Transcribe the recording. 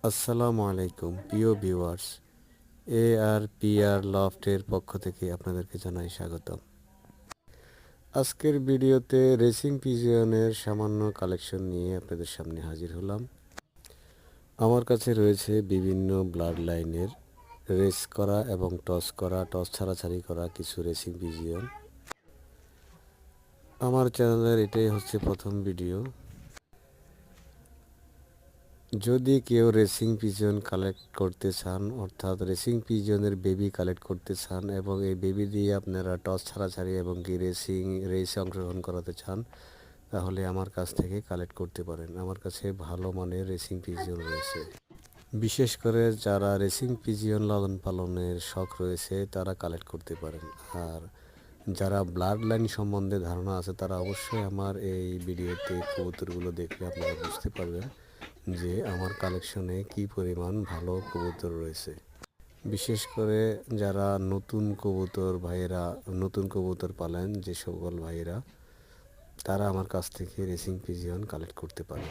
আসসালামু আলাইকুম প্রিয় ভিউয়ার্স। ARPR লফটের পক্ষ থেকে আপনাদেরকে জানাই স্বাগতম। আজকের ভিডিওতে রেসিং পিজিয়নের সামান্য কালেকশন নিয়ে আপনাদের সামনে হাজির হলাম। আমার কাছে রয়েছে বিভিন্ন ব্লাড লাইনের রেস করা এবং টস ছাড়াছাড়ি করা কিছু রেসিং পিজিয়ন। আমার চ্যানেলের এটাই হচ্ছে প্রথম ভিডিও। যদি কেউ রেসিং পিজন কালেক্ট করতে চান, অর্থাৎ রেসিং পিজনের বেবি কালেক্ট করতে চান এবং এই বেবি দিয়ে আপনারা টস ছাড়াছাড়ি এবং কি রেসে অংশগ্রহণ করাতে চান, তাহলে আমার কাছ থেকে কালেক্ট করতে পারেন। আমার কাছে ভালো মানের রেসিং পিজন রয়েছে। বিশেষ করে যারা রেসিং পিজিয়ন লালন পালনের শখ রয়েছে তারা কালেক্ট করতে পারেন। আর যারা ব্লাড লাইন সম্বন্ধে ধারণা আছে তারা অবশ্যই আমার এই ভিডিওতে কবুতরগুলো দেখলে আপনারা বুঝতে পারবেন যে আমার কালেকশনে কি পরিমাণ ভালো কবুতর রয়েছে। বিশেষ করে যারা নতুন কবুতর পালেন যে সকল ভাইয়েরা, তারা আমার কাছ থেকে রেসিং পিজিয়ন কালেক্ট করতে পারে।